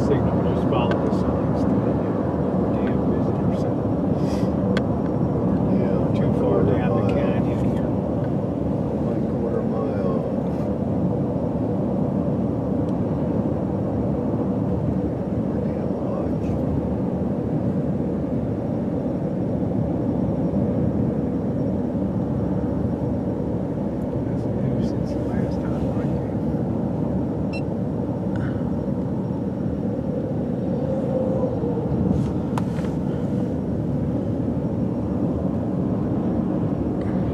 signal. Most follow the signs to the damn visitor center. Yeah, Too far down the canyon here. 1/4 mile. Damn lodge. That's new since the last time I came.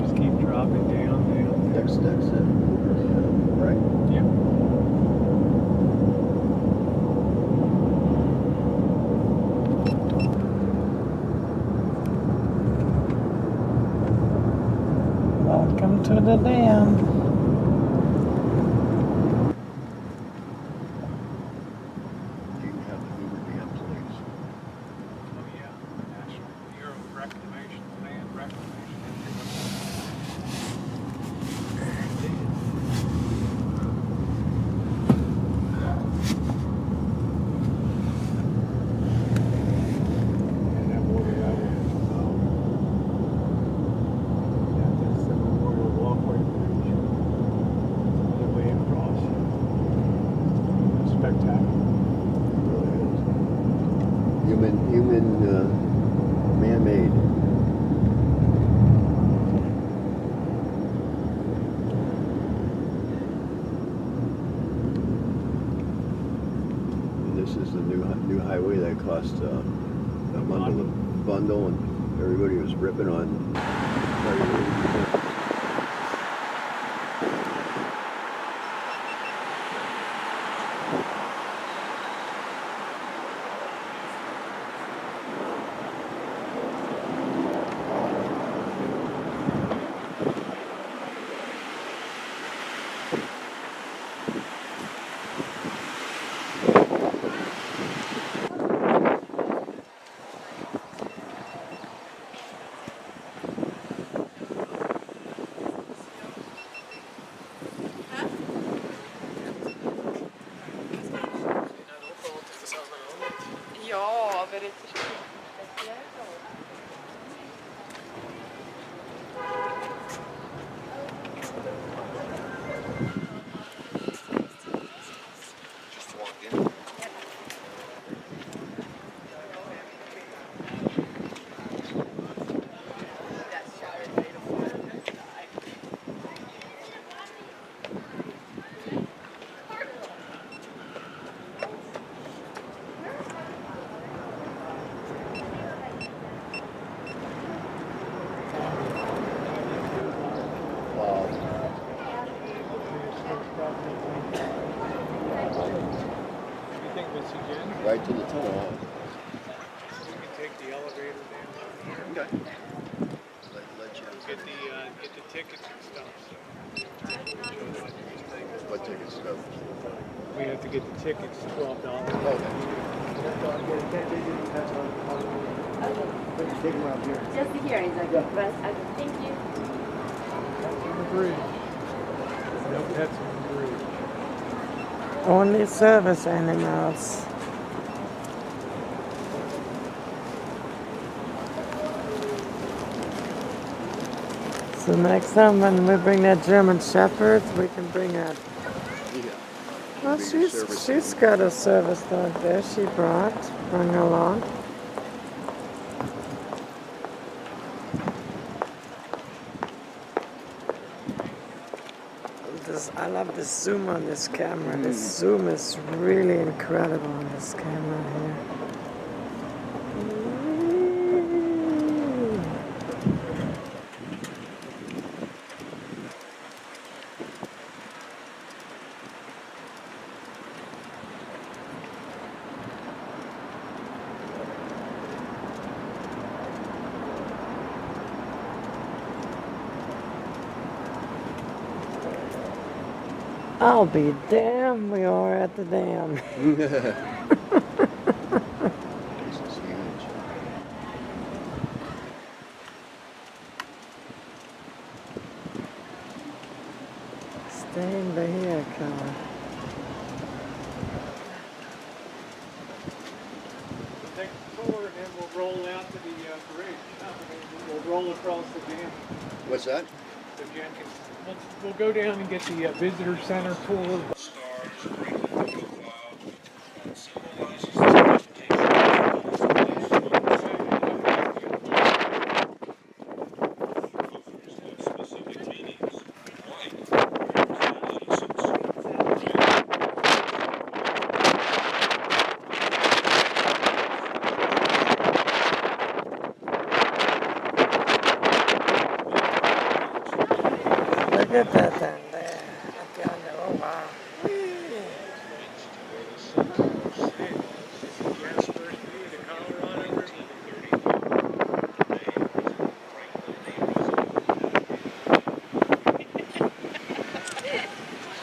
Just keep dropping down. That's it. Right? Yeah. Welcome to the dam. Do you have the Hoover Dam, please? Oh yeah. National Bureau of Reclamation, Land Reclamation. And that water that way. That's the Memorial Walkway Bridge. The way across. Spectacular. It really is. Man-made. And this is the new highway that cost a bundle, and everybody was ripping on. Ja, aber jetzt ist es speziell so. Just walk in. Wow. What do you think, Missy Jenn? Right to the tunnel. We can take the elevator down here. Okay. Let you Get the tickets and stuff. What ticket stuff? We have to get the tickets, $12. Just here is like thank you. Pets on the bridge. No pets on the bridge. Only service animals. So next time when we bring that German Shepherd, we can bring her. Yeah. Well, Bring a service she's got a service dog there. She brought along. I love the zoom on this camera. The zoom is really incredible on this camera here. I'll be damned, we are at the dam. This is huge. Stay in the here, Colin. roll out to the bridge. We'll roll across the dam. What's that? So Jen can, we'll go down and get the visitor center tour. Look at that down there. Up yonder. Oh, wow.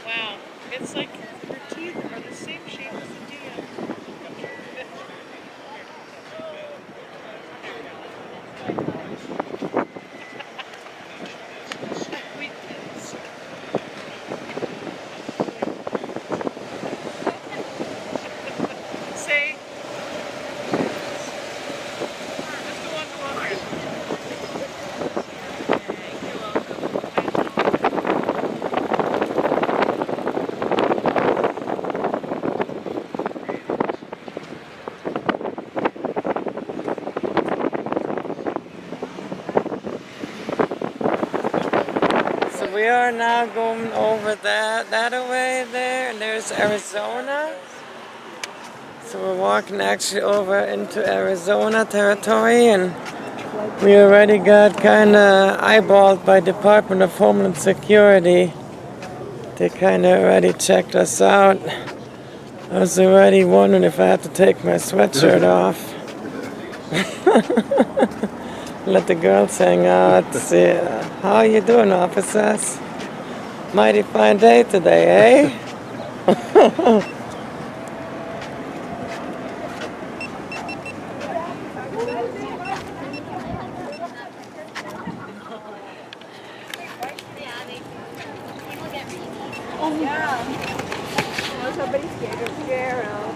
Wow, it's like her teeth are the same shape as the dam. Say, just go on. You're So we are now going over that away there, and there's Arizona. So we're walking actually over into Arizona territory, and we already got kind of eyeballed by Department of Homeland Security. They kind of already checked us out. I was already wondering if I had to take my sweatshirt off. Let the girls hang out. See, how are you doing, officers? Mighty fine day today, eh? Somebody's scared of Gerald.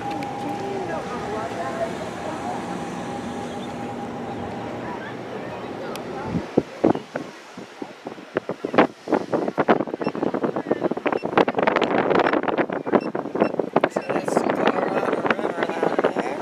So that's the Colorado River down there.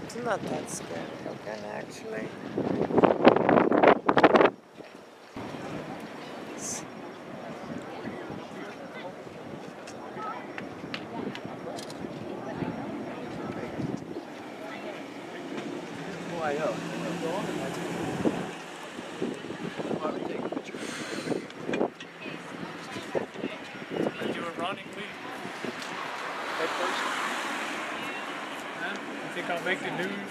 It's not that scary looking, actually. Why up? Let's do a running lead. Head first. Huh? You think I'll make the news?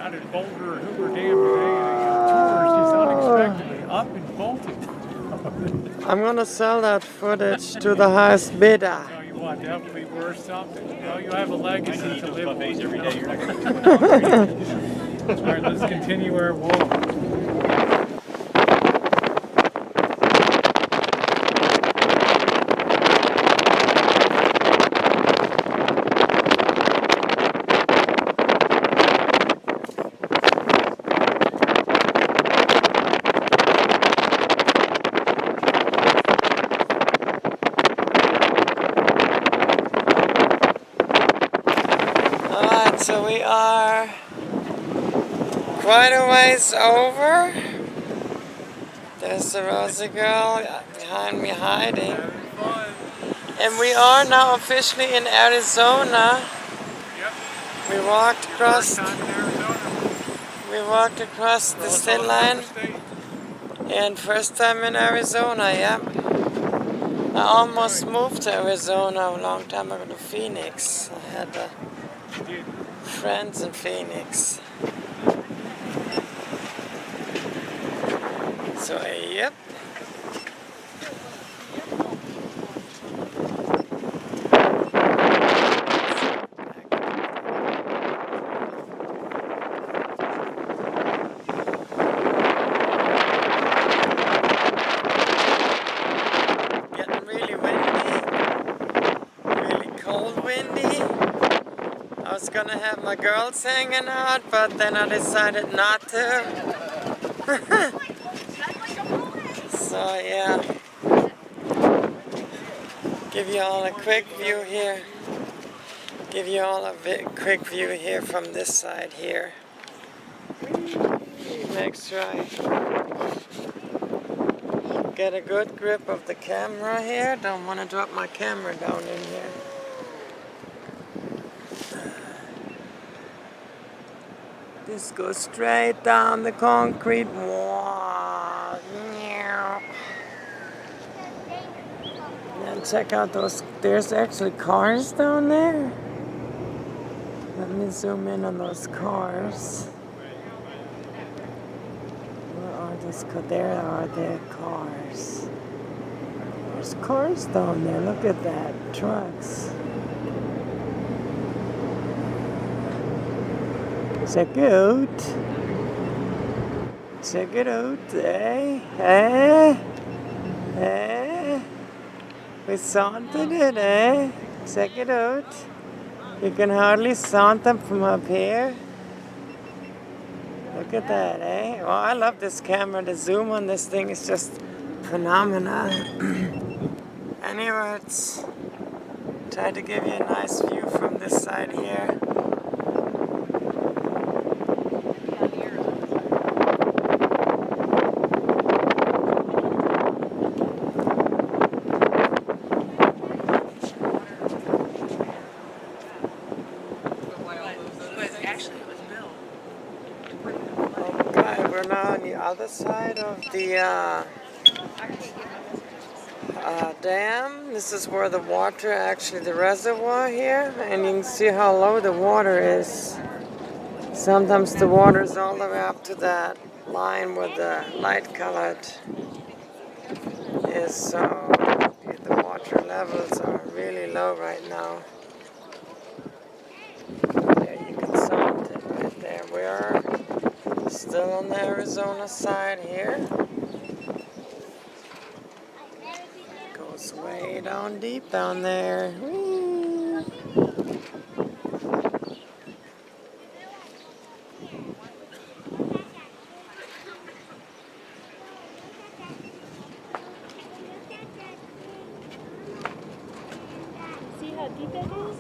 Out in Boulder or Hoover Dam today, and tours just unexpectedly up and bolted. I'm gonna sell that footage to the highest bidder. Tell you what, that would be worth something. You know, you have a legacy to live on. every day. All right, let's continue our walk. Alright, so we are quite a ways over. There's the Rosie girl behind me hiding. And we are now officially in Arizona. Yep. We walked across First time in Arizona. the state line. And first time in Arizona, yeah. I almost moved to Arizona a long time ago to Phoenix. I had a You did. Friends in Phoenix. So, yep. Getting really windy, really cold windy. I was gonna have my girls hanging out, but then I decided not to. So yeah, give you all a quick view here. Give you all a quick view here from this side here. Make sure I get a good grip of the camera here. Don't want to drop my camera down in here. This goes straight down the concrete wall. And check out those, there's actually cars down there. Let me zoom in on those cars. Where are those cars? There are the cars. There's cars down there, look at that, trucks. Check it out. Check it out, eh? Eh? Eh? We sauntered it, eh? Check it out. You can hardly saunter from up here. Look at that, eh? Oh, I love this camera. The zoom on this thing is just phenomenal. Anyway, try to give you a nice view from this side here. Okay, we're now on the other side of the dam. This is where the water, actually the reservoir here, and you can see how low the water is. Sometimes the water is all the way up to that line where the light colored is, so the water levels are really low right now. There you can saw it right there. We are still on the Arizona side here. Goes way down deep down there. Whee! See how deep it is?